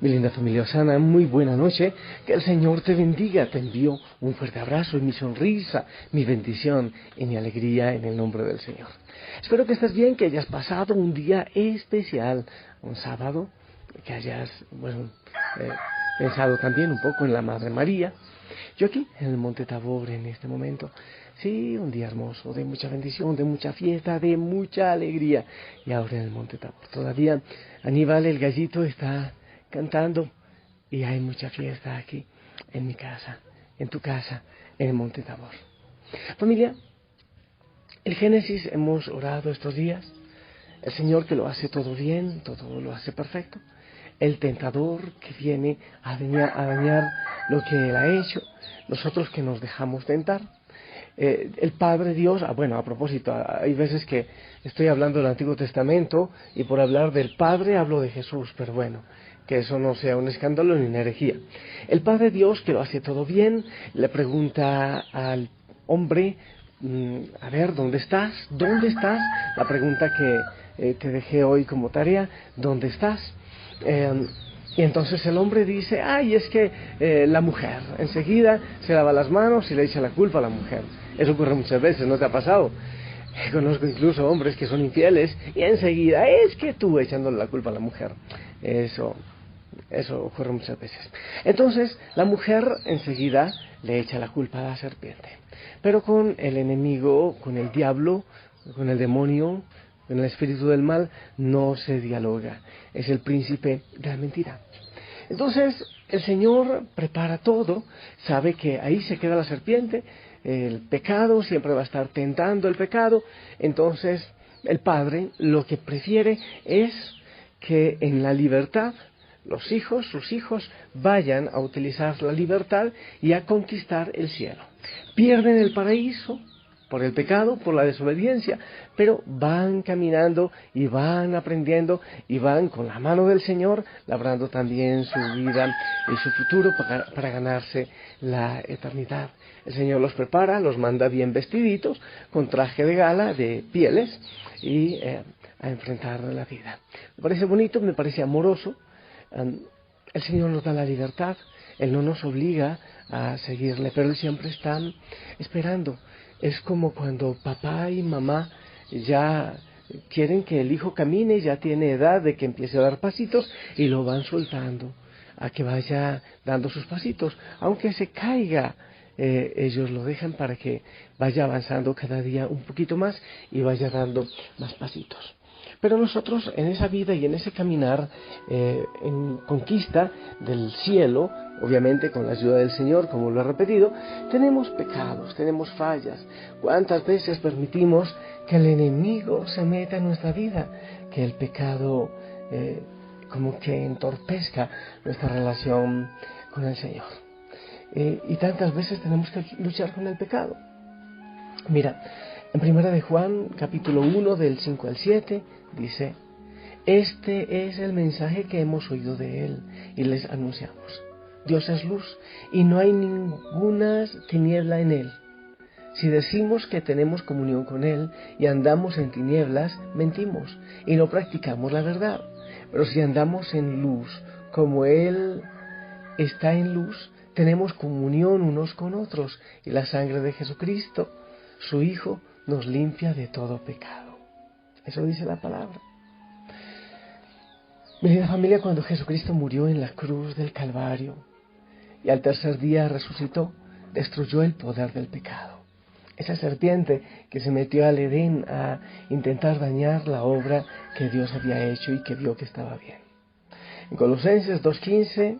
Mi linda familia Osana, muy buena noche. Que el Señor te bendiga. Te envío un fuerte abrazo y mi sonrisa, mi bendición y mi alegría en el nombre del Señor. Espero que estés bien, que hayas pasado un día especial, un sábado, que hayas, pensado también un poco en la Madre María. Yo aquí, en el Monte Tabor, en este momento, sí, un día hermoso, de mucha bendición, de mucha fiesta, de mucha alegría. Y ahora en el Monte Tabor, todavía Aníbal el gallito está cantando y hay mucha fiesta aquí, en mi casa, en tu casa, en el Monte Tabor. Familia, el Génesis hemos orado estos días, el Señor que lo hace todo bien, todo lo hace perfecto, el tentador que viene a dañar lo que Él ha hecho, nosotros que nos dejamos tentar, el Padre Dios, a propósito, hay veces que estoy hablando del Antiguo Testamento y por hablar del Padre hablo de Jesús, pero bueno, que eso no sea un escándalo ni una herejía. El Padre Dios, que lo hace todo bien, le pregunta al hombre, a ver, ¿dónde estás? ¿Dónde estás? La pregunta que te dejé hoy como tarea, ¿dónde estás? Y entonces el hombre dice, es que la mujer, enseguida se lava las manos y le echa la culpa a la mujer. Eso ocurre muchas veces, ¿no te ha pasado? Conozco incluso hombres que son infieles y enseguida, es que tú echándole la culpa a la mujer. Eso ocurre muchas veces. Entonces la mujer enseguida le echa la culpa a la serpiente. Pero con el enemigo, con el diablo, con el demonio, con el espíritu del mal, no se dialoga. Es el príncipe de la mentira. Entonces el Señor prepara todo, sabe que ahí se queda la serpiente, el pecado siempre va a estar tentando el pecado. Entonces el Padre lo que prefiere es que en la libertad sus hijos vayan a utilizar la libertad y a conquistar el cielo. Pierden el paraíso por el pecado, por la desobediencia, pero van caminando y van aprendiendo y van con la mano del Señor labrando también su vida y su futuro para ganarse la eternidad. El Señor los prepara, los manda bien vestiditos, con traje de gala, de pieles, y a enfrentar la vida. Me parece bonito, me parece amoroso. El Señor nos da la libertad, Él no nos obliga a seguirle, pero Él siempre está esperando. Es como cuando papá y mamá ya quieren que el hijo camine, ya tiene edad de que empiece a dar pasitos y lo van soltando a que vaya dando sus pasitos. Aunque se caiga, ellos lo dejan para que vaya avanzando cada día un poquito más y vaya dando más pasitos. Pero nosotros en esa vida y en ese caminar en conquista del cielo, obviamente con la ayuda del Señor, como lo he repetido, tenemos pecados, tenemos fallas. ¿Cuántas veces permitimos que el enemigo se meta en nuestra vida? Que el pecado como que entorpezca nuestra relación con el Señor. Y tantas veces tenemos que luchar con el pecado. Mira, en 1 de Juan, capítulo 1, del 5 al 7, dice: este es el mensaje que hemos oído de Él y les anunciamos. Dios es luz y no hay ninguna tiniebla en Él. Si decimos que tenemos comunión con Él y andamos en tinieblas, mentimos y no practicamos la verdad. Pero si andamos en luz, como Él está en luz, tenemos comunión unos con otros y la sangre de Jesucristo, su Hijo, nos limpia de todo pecado. Eso dice la palabra. Mi linda familia, cuando Jesucristo murió en la cruz del Calvario y al tercer día resucitó, destruyó el poder del pecado. Esa serpiente que se metió al Edén a intentar dañar la obra que Dios había hecho y que vio que estaba bien. En Colosenses 2:15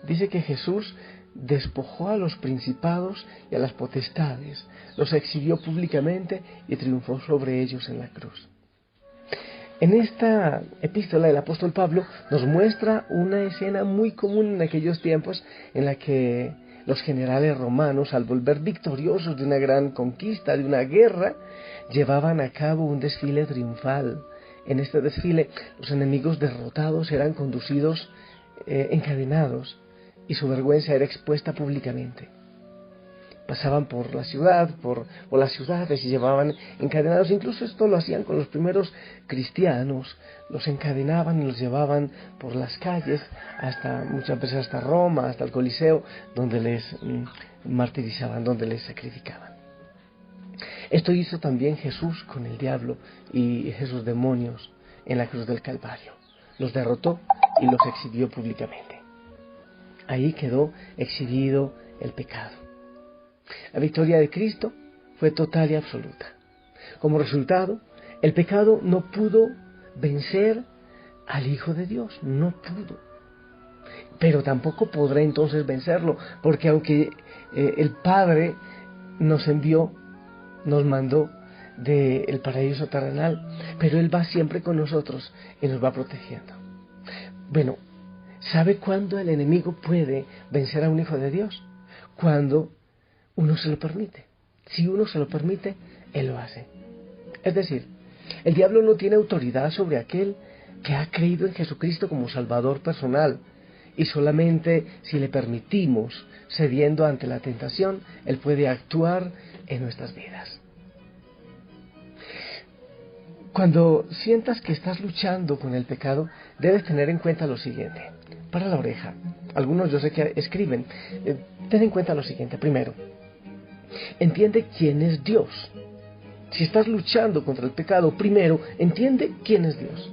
dice que Jesús despojó a los principados y a las potestades, los exhibió públicamente y triunfó sobre ellos en la cruz. En esta epístola el apóstol Pablo nos muestra una escena muy común en aquellos tiempos en la que los generales romanos, al volver victoriosos de una gran conquista, de una guerra, llevaban a cabo un desfile triunfal. En este desfile los enemigos derrotados eran conducidos encadenados y su vergüenza era expuesta públicamente. pasaban por la ciudad, por las ciudades y llevaban encadenados. Incluso esto lo hacían con los primeros cristianos, los encadenaban y los llevaban por las calles, muchas veces hasta Roma, hasta el Coliseo, donde les martirizaban, donde les sacrificaban. Esto hizo también Jesús con el diablo y esos demonios en la cruz del Calvario. Los derrotó y los exhibió públicamente. Ahí quedó exhibido el pecado. La victoria de Cristo fue total y absoluta. Como resultado, el pecado no pudo vencer al Hijo de Dios, no pudo. Pero tampoco podrá entonces vencerlo, porque aunque el Padre nos mandó del paraíso terrenal, pero Él va siempre con nosotros y nos va protegiendo. Bueno, ¿sabe cuándo el enemigo puede vencer a un hijo de Dios? Cuando uno se lo permite. Si uno se lo permite, Él lo hace. Es decir, el diablo no tiene autoridad sobre aquel que ha creído en Jesucristo como Salvador personal, y solamente si le permitimos, cediendo ante la tentación, Él puede actuar en nuestras vidas. Cuando sientas que estás luchando con el pecado, debes tener en cuenta lo siguiente. Para la oreja, algunos yo sé que escriben, ten en cuenta lo siguiente. Primero, entiende quién es Dios. Si estás luchando contra el pecado, primero, entiende quién es Dios.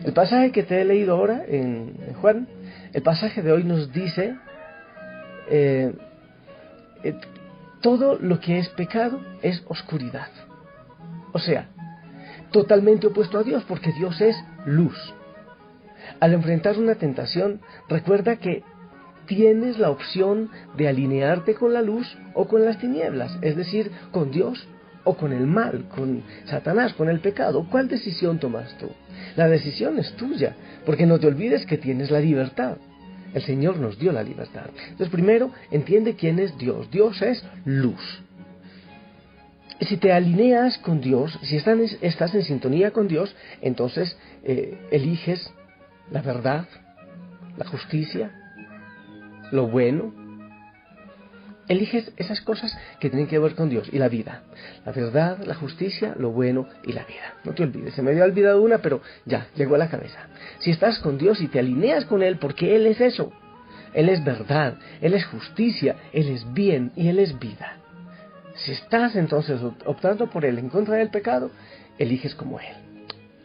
El pasaje que te he leído ahora en Juan, el pasaje de hoy nos dice, todo lo que es pecado es oscuridad. O sea, totalmente opuesto a Dios, porque Dios es luz. Al enfrentar una tentación, recuerda que tienes la opción de alinearte con la luz o con las tinieblas, es decir, con Dios o con el mal, con Satanás, con el pecado. ¿Cuál decisión tomas tú? La decisión es tuya, porque no te olvides que tienes la libertad. El Señor nos dio la libertad. Entonces, primero, entiende quién es Dios. Dios es luz. Si te alineas con Dios, si estás en sintonía con Dios, entonces eliges la verdad, la justicia, lo bueno. Eliges esas cosas que tienen que ver con Dios y la vida. La verdad, la justicia, lo bueno y la vida. No te olvides, se me había olvidado una, pero ya, llegó a la cabeza. Si estás con Dios y te alineas con Él, porque Él es eso. Él es verdad, Él es justicia, Él es bien y Él es vida. Si estás entonces optando por Él en contra del pecado, eliges como Él.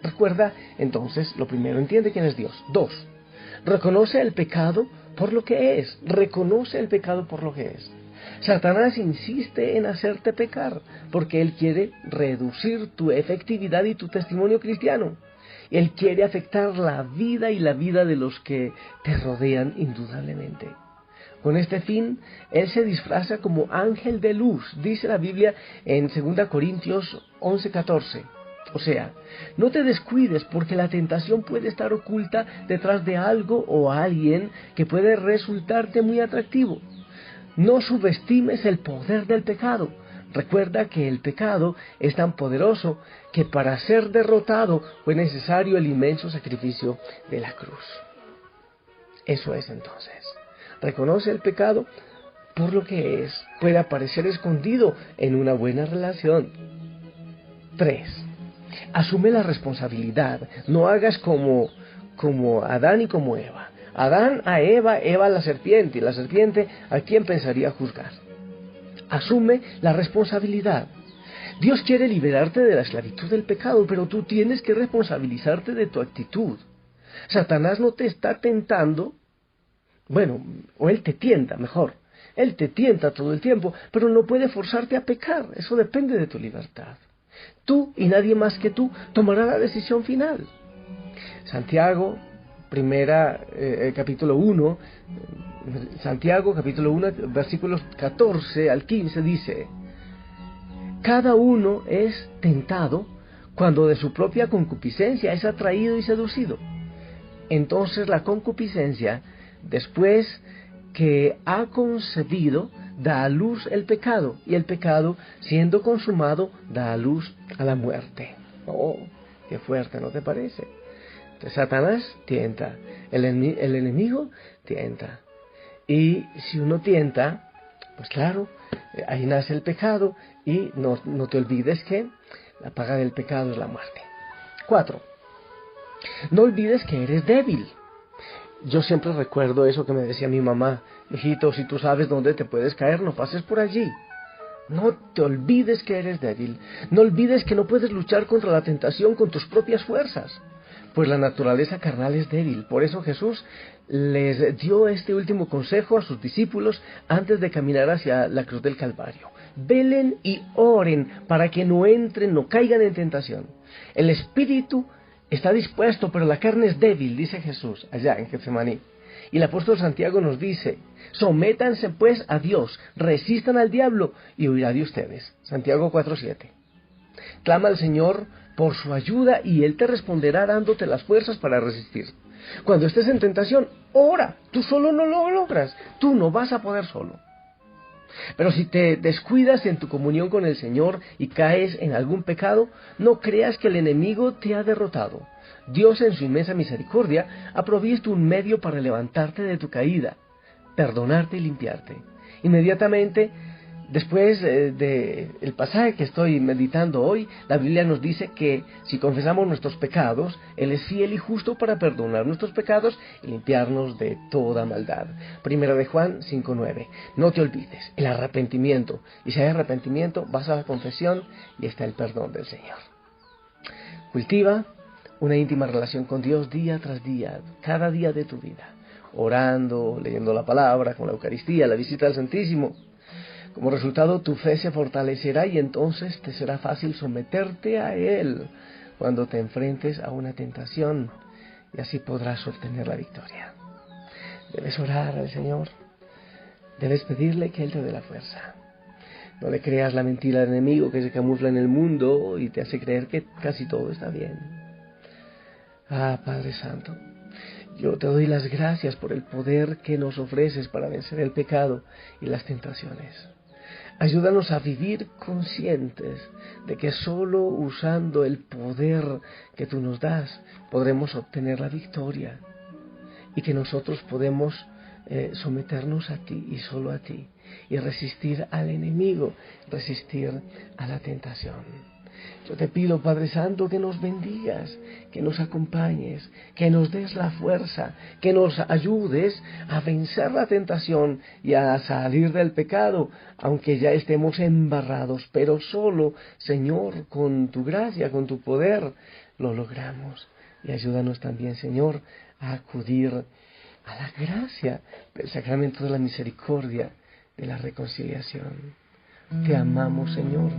Recuerda entonces, lo primero, entiende quién es Dios. 2, reconoce el pecado por lo que es. Reconoce el pecado por lo que es. Satanás insiste en hacerte pecar porque él quiere reducir tu efectividad y tu testimonio cristiano. Él quiere afectar la vida y la vida de los que te rodean indudablemente. Con este fin, él se disfraza como ángel de luz, dice la Biblia en 2 Corintios 11:14. O sea, no te descuides porque la tentación puede estar oculta detrás de algo o alguien que puede resultarte muy atractivo. No subestimes el poder del pecado. Recuerda que el pecado es tan poderoso que para ser derrotado fue necesario el inmenso sacrificio de la cruz. Eso es entonces. Reconoce el pecado por lo que es. Puede aparecer escondido en una buena relación. 3. Asume la responsabilidad. No hagas como Adán y como Eva. Adán a Eva, Eva a la serpiente, y la serpiente a quién pensaría juzgar. Asume la responsabilidad. Dios quiere liberarte de la esclavitud del pecado, pero tú tienes que responsabilizarte de tu actitud. Satanás no te está tentando, o él te tienta, mejor. Él te tienta todo el tiempo, pero no puede forzarte a pecar. Eso depende de tu libertad. Tú y nadie más que tú tomará la decisión final. Santiago, capítulo 1, Santiago, capítulo 1, versículos 14 al 15, dice: cada uno es tentado cuando de su propia concupiscencia es atraído y seducido. Entonces la concupiscencia, después que ha concebido, da a luz el pecado, y el pecado, siendo consumado, da a luz a la muerte. Oh, qué fuerte, ¿no te parece? Entonces, Satanás tienta, el enemigo tienta. Y si uno tienta, Pues claro, ahí nace el pecado y no te olvides que la paga del pecado es la muerte. 4. No olvides que eres débil. Yo siempre recuerdo eso que me decía mi mamá: hijito, si tú sabes dónde te puedes caer, no pases por allí. No te olvides que eres débil. No olvides que no puedes luchar contra la tentación con tus propias fuerzas, pues la naturaleza carnal es débil. Por eso Jesús les dio este último consejo a sus discípulos antes de caminar hacia la cruz del Calvario: velen y oren para que no caigan en tentación. El espíritu está dispuesto, pero la carne es débil, dice Jesús allá en Getsemaní. Y el apóstol Santiago nos dice: sométanse pues a Dios, resistan al diablo y huirá de ustedes. Santiago 4:7. Clama al Señor por su ayuda y Él te responderá dándote las fuerzas para resistir. Cuando estés en tentación, ora. Tú solo no lo logras, tú no vas a poder solo. Pero si te descuidas en tu comunión con el Señor y caes en algún pecado, no creas que el enemigo te ha derrotado. Dios, en su inmensa misericordia, ha provisto un medio para levantarte de tu caída, perdonarte y limpiarte. Inmediatamente después del pasaje que estoy meditando hoy, la Biblia nos dice que si confesamos nuestros pecados, Él es fiel y justo para perdonar nuestros pecados y limpiarnos de toda maldad. Primera de Juan 5:9. No te olvides, el arrepentimiento. Y si hay arrepentimiento, vas a la confesión y está el perdón del Señor. Cultiva una íntima relación con Dios día tras día, cada día de tu vida, orando, leyendo la palabra, con la Eucaristía, la visita al Santísimo. Como resultado, tu fe se fortalecerá y entonces te será fácil someterte a Él cuando te enfrentes a una tentación, y así podrás obtener la victoria. Debes orar al Señor, debes pedirle que Él te dé la fuerza. No le creas la mentira al enemigo que se camufla en el mundo y te hace creer que casi todo está bien. Ah, Padre Santo, yo te doy las gracias por el poder que nos ofreces para vencer el pecado y las tentaciones. Ayúdanos a vivir conscientes de que solo usando el poder que tú nos das podremos obtener la victoria, y que nosotros podemos someternos a ti y solo a ti, y resistir al enemigo, resistir a la tentación. Yo te pido, Padre Santo, que nos bendigas, que nos acompañes, que nos des la fuerza, que nos ayudes a vencer la tentación y a salir del pecado, aunque ya estemos embarrados, pero solo, Señor, con tu gracia, con tu poder, lo logramos. Y ayúdanos también, Señor, a acudir a la gracia del sacramento de la misericordia, de la reconciliación. Te amamos, Señor.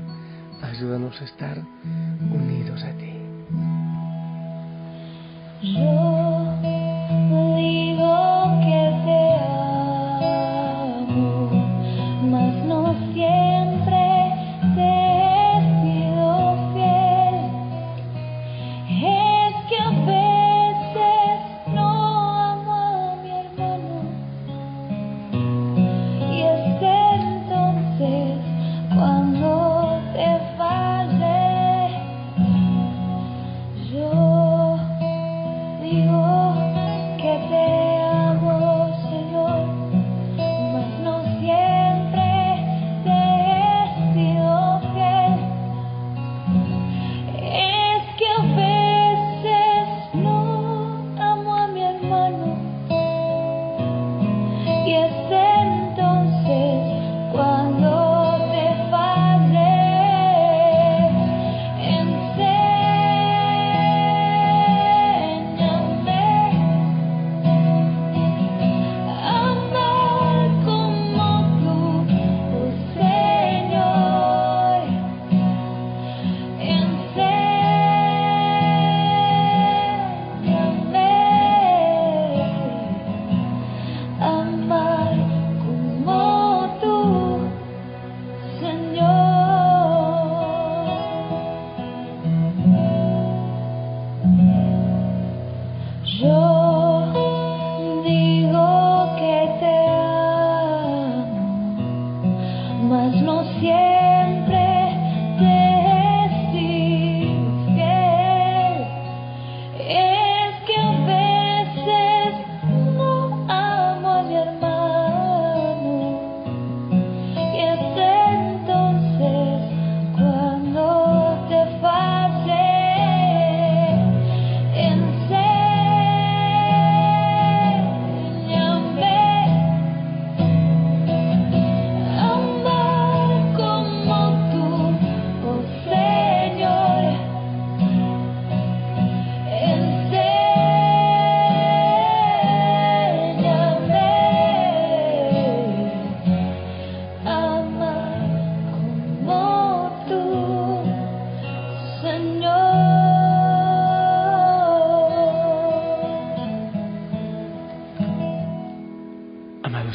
Ayúdanos a estar unidos a ti. Yo digo que te amo, mas no siempre te he sido fiel. Es que a veces no amo a mi hermano, y es entonces cuando te fallé. Yo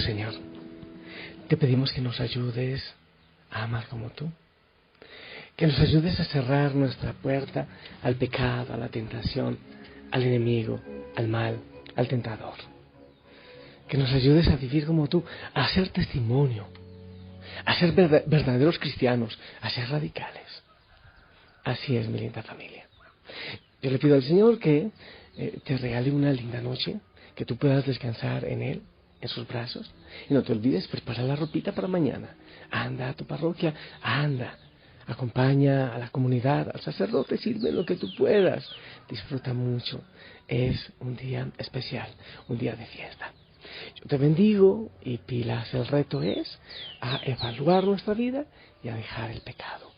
Señor, te pedimos que nos ayudes a amar como tú, que nos ayudes a cerrar nuestra puerta al pecado, a la tentación, al enemigo, al mal, al tentador. Que nos ayudes a vivir como tú, a ser testimonio, a ser verdaderos cristianos, a ser radicales. Así es, mi linda familia. Yo le pido al Señor que te regale una linda noche, que tú puedas descansar en Él, en sus brazos. Y no te olvides, prepara la ropita para mañana. Anda a tu parroquia, anda. Acompaña a la comunidad, al sacerdote, sirve lo que tú puedas. Disfruta mucho. Es un día especial, un día de fiesta. Yo te bendigo y pilas, el reto es a evaluar nuestra vida y a dejar el pecado.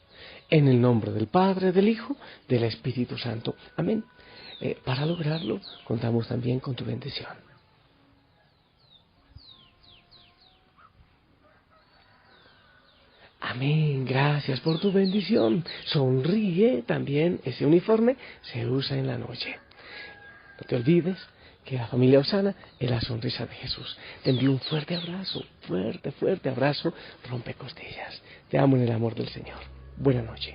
En el nombre del Padre, del Hijo, del Espíritu Santo. Amén. Para lograrlo, contamos también con tu bendición. Amén, gracias por tu bendición. Sonríe, también ese uniforme se usa en la noche. No te olvides que la familia Osana es la sonrisa de Jesús. Te envío un fuerte abrazo, fuerte abrazo, rompe costillas. Te amo en el amor del Señor. Buenas noches.